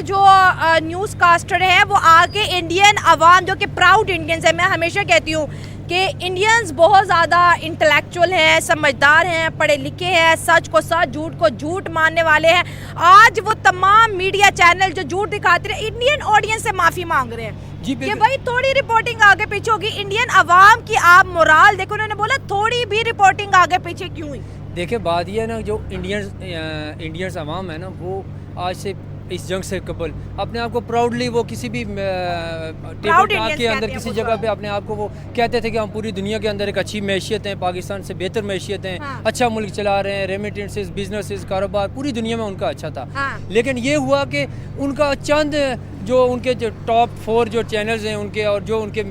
جو news caster ہیں وہ آگے انڈین عوام جو کہ پراؤڈ انڈینز ہیں، میں ہمیشہ کہتی ہوں کہ انڈینز بہت زیادہ انٹلیکچوئل ہیں، سمجھدار ہیں، پڑھے لکھے ہیں، سچ کو سچ جھوٹ کو جھوٹ ماننے والے ہیں. آج وہ تمام میڈیا چینل جو جھوٹ دکھاتے ہیں انڈین آڈینس سے معافی مانگ رہے ہیں کہ بھائی تھوڑی رپورٹنگ آگے پیچھے ہوگی. انڈین عوام کی آپ مورال دیکھو، انہوں نے بولا تھوڑی بھی رپورٹنگ آگے پیچھے کیوں ہوئی. دیکھیں بات یہ ہے نا، جو انڈینز عوام ہے نا، وہ آج سے اس جنگ سے قبل اپنے آپ کو پراؤڈلی وہ کسی بھی ٹیبل ٹاک کے اندر کسی جگہ پہ اپنے آپ کو وہ کہتے تھے کہ ہم پوری دنیا کے اندر ایک اچھی معیشت ہیں، پاکستان سے بہتر معیشت ہیں، اچھا ملک چلا رہے ہیں، ریمیٹنسز، بزنسز، کاروبار پوری دنیا میں ان کا اچھا تھا. لیکن یہ ہوا کہ ان کا چند جو ان کے جو ٹاپ 4 جو چینلز ہیں ان کے، اور جو ان کے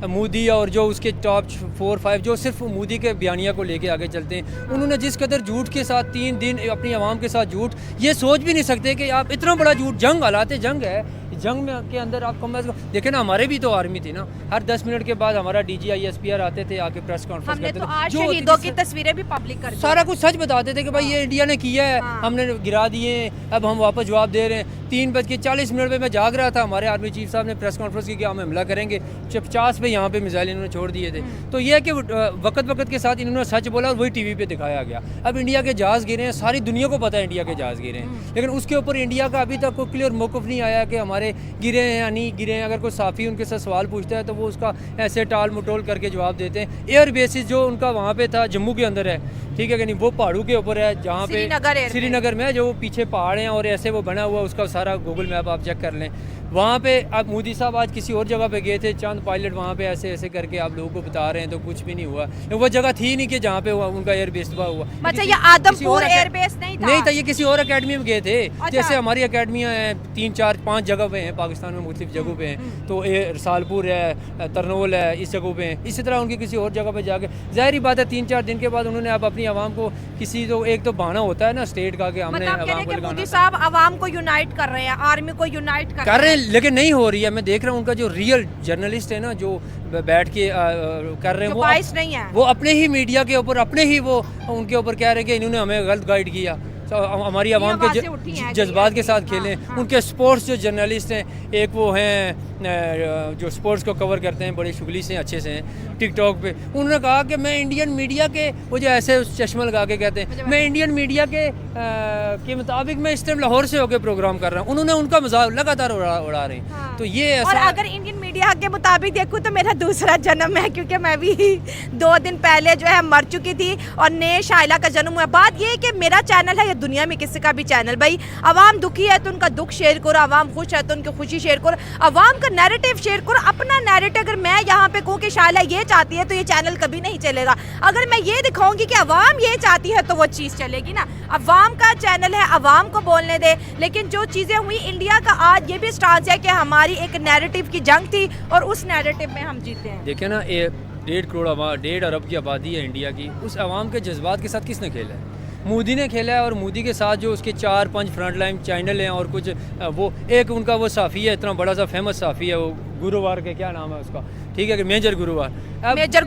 مودی اور جو اس کے ٹاپ 4 5 جو صرف مودی کے بیانیہ کو لے کے آگے چلتے ہیں، انہوں نے جس قدر جھوٹ کے ساتھ 3 دن اپنی عوام کے ساتھ جھوٹ، یہ سوچ بھی نہیں سکتے کہ آپ اتنا بڑا جھوٹ، جنگ حالات جنگ ہے، جنگ میں کے اندر آپ کم از کم دیکھیں نا، ہمارے بھی تو آرمی تھی نا، ہر 10 منٹ کے بعد ہمارا D G I S P R آتے تھے، آ کے پریس کانفرنس کرتے تھے، آج شہیدوں کی تصویریں بھی پبلک کر سارا کچھ سچ بتاتے تھے کہ بھائی یہ انڈیا نے کیا ہے، ہم نے گرا دیے، اب ہم واپس جواب دے رہے ہیں. 3:40 پہ میں جاگ رہا تھا، ہمارے آرمی چیف صاحب نے پریس کانفرنس کی کہ ہم حملہ کریں گے، 50 پہ یہاں پہ میزائل انہوں نے چھوڑ دیے تھے. تو یہ ہے کہ وقت کے ساتھ انہوں نے سچ بولا اور وہی ٹی وی پہ دکھایا گیا. اب انڈیا کے جہاز گرے ہیں، ساری دنیا کو پتہ ہے انڈیا کے جہاز گرے ہیں، لیکن اس کے اوپر انڈیا کا ابھی تک کوئی کلیئر موقف نہیں آیا کہ ہمارے گرے ہیں یا نہیں گرے ہیں. اگر کوئی صحافی ان کے ساتھ سوال پوچھتا ہے تو وہ اس کا ایسے ٹال مٹول کر کے جواب دیتے ہیں. ایئر بیسز جو ان کا وہاں پہ تھا جموں کے اندر ہے، ٹھیک ہے کہ نہیں، وہ پہاڑوں کے اوپر ہے، جہاں پہ سری نگر میں جو پیچھے پہاڑ ہیں اور ایسے وہ بنا ہوا، اس کا سارا گوگل میپ آپ چیک کر لیں. وہاں پہ اب مودی صاحب آج کسی اور جگہ پہ گئے تھے، چند پائلٹ وہاں پہ ایسے کر کے آپ لوگوں کو بتا رہے ہیں، تو کچھ بھی نہیں ہوا. وہ جگہ تھی نہیں کہ جہاں پہ ان کا ایئر بیس ہوا. مطلب یہ آدم پور ایئر بیس نہیں تھا، یہ کسی اور اکیڈمی میں گئے تھے. جیسے ہماری اکیڈمیاں ہیں 3 4 5 جگہ پہ ہیں پاکستان میں، مختلف جگہوں پہ ہیں. تو رسالپور ہے، ترنول ہے، اس جگہوں پہ ہیں. اسی طرح ان کی کسی اور جگہ پہ جا کے ظاہری بات ہے 3 4 دن کے بعد انہوں نے اب اپنی عوام کو کسی تو ایک تو بہانہ ہوتا ہے نا اسٹیٹ کا کہ ہم نے عوام کو لگانا. مودی صاحب عوام کو یونائٹ کر رہے ہیں، آرمی کو یونائٹ کر رہے ہیں، لیکن نہیں ہو رہی ہے. میں دیکھ رہا ہوں ان کا جو ریئل جرنلسٹ ہے نا، جو بیٹھ کے کر رہے ہیں، وہ اپنے ہی میڈیا کے اوپر اپنے ہی وہ ان کے اوپر کہہ رہے ہیں کہ انہوں نے ہمیں غلط گائیڈ کیا، ہماری عوام کے جذبات کے ساتھ کھیلیں. ان کے سپورٹس جو جرنلسٹ ہیں، ایک وہ ہیں جو سپورٹس کو کور کرتے ہیں، بڑے شغلی سے اچھے سے ہیں ٹک ٹاک پہ. انہوں نے کہا کہ میں انڈین میڈیا کے، وہ جو ایسے چشمہ لگا کے کہتے ہیں، میں انڈین میڈیا کے مطابق میں اس ٹائم لاہور سے ہو کے پروگرام کر رہا ہوں. انہوں نے ان کا مذاق لگاتار اڑا رہے ہیں. تو یہ اور اگر انڈین میڈیا کے مطابق دیکھوں تو میرا دوسرا جنم ہے، کیونکہ میں بھی 2 دن پہلے جو ہے مر چکی تھی اور نئے شائلہ کا جنم ہوا. بات یہ ہے کہ میرا چینل ہے، یہ دنیا میں کسی کا بھی چینل، بھائی عوام دکھی ہے تو ان کا دکھ شیئر کرو، عوام خوش ہے تو ان کی خوشی شیئر کرو، عوام کا نیریٹو شیئر کرو. اپنا نیریٹو اگر میں یہاں پہ کہوں کہ شائلہ یہ چاہتی ہے تو یہ چینل کبھی نہیں چلے گا. اگر میں یہ دکھاؤں گی کہ عوام یہ چاہتی ہے تو وہ چیز چلے گی نا. عوام کا چینل ہے، عوام کو بولنے دے. لیکن جو چیزیں ہوئی، انڈیا کا آج یہ بھی سٹانس ہے کہ ہماری ایک نیریٹو کی جنگ تھی اور اس نیریٹو میں ہم جیتے ہیں. دیکھیں نا، 1.5 ارب کی آبادی ہے انڈیا کی، اس عوام کے جذبات کے ساتھ کس نے کھیلا ہے؟ مودی نے کھیلا ہے. اور مودی کے ساتھ جو اس کے 4 5 فرنٹ لائن چینل ہیں اور کچھ وہ ایک ان کا وہ صحافی ہے، اتنا بڑا سا فیمس صحافی ہے، وہ گرووار کے کیا نام ہے اس کا، ٹھیک ہے کہ میجر گرووار، میجر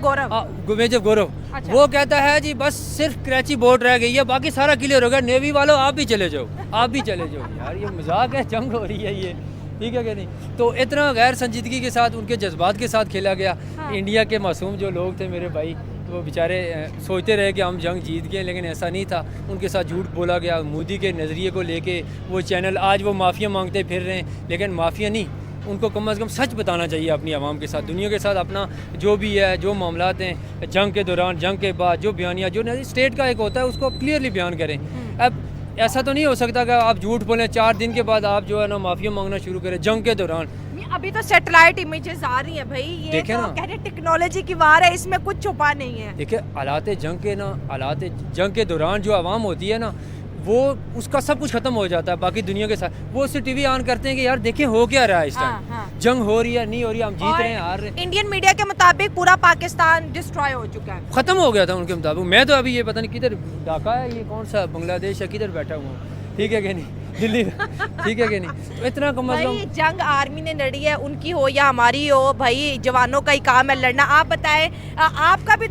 گورو. وہ کہتا ہے جی بس صرف کراچی بورڈ رہ گئی ہے، باقی سارا کلیئر ہو گیا، نیوی والوں آپ بھی چلے جاؤ، آپ بھی چلے جاؤ. یار یہ مذاق ہے، جنگ ہو رہی ہے یہ، ٹھیک ہے کہ نہیں. تو اتنا غیر سنجیدگی کے ساتھ ان کے جذبات کے ساتھ کھیلا گیا. انڈیا کے معصوم جو لوگ تھے میرے بھائی، وہ بیچارے سوچتے رہے کہ ہم جنگ جیت گئے، لیکن ایسا نہیں تھا. ان کے ساتھ جھوٹ بولا گیا. مودی کے نظریے کو لے کے وہ چینل آج وہ معافیا مانگتے پھر رہے ہیں، لیکن معافیا نہیں، ان کو کم از کم سچ بتانا چاہیے اپنی عوام کے ساتھ، دنیا کے ساتھ. اپنا جو بھی ہے، جو معاملات ہیں جنگ کے دوران، جنگ کے بعد، جو بیانیہ جو اسٹیٹ کا ایک ہوتا ہے اس کو کلیئرلی بیان کریں. اب ایسا تو نہیں ہو سکتا کہ آپ جھوٹ بولیں 4 دن کے بعد آپ جو ہے نا معافیا مانگنا شروع کریں جنگ کے دوران. ابھی تو سیٹلائٹ امیجز آ رہی ہیں بھائی، یہ تو کہہ رہے ٹیکنالوجی کی وار ہے، اس میں کچھ چھپا نہیں ہے. دیکھیں حالات جنگ کے دوران جو عوام ہوتی ہے نا، وہ اس کا سب کچھ ختم ہو جاتا ہے باقی دنیا کے ساتھ. وہ اس سے ٹی وی آن کرتے ہیں کہ یار دیکھیں ہو کیا رہا ہے اس ٹائم، جنگ ہو رہی ہے نہیں ہو رہی ہے، ہم جیت رہے ہیں ہار رہے ہیں. انڈین میڈیا کے مطابق پورا پاکستان ڈسٹرائے ہو چکا ہے، ختم ہو گیا تھا ان کے مطابق. میں تو ابھی یہ پتہ نہیں کدھر ڈھاکہ ہے، یہ کون سا بنگلہ دیش ہے، کدھر بیٹھا ہوا ہوں، ٹھیک ہے کہ نہیں، دلی میں، ٹھیک ہے کہ نہیں. اتنا کم از کم جنگ آرمی نے لڑی ہے، ان کی ہو یا ہماری ہو، بھائی جوانوں کا ہی کام ہے لڑنا. آپ بتائیں، آپ کا بھی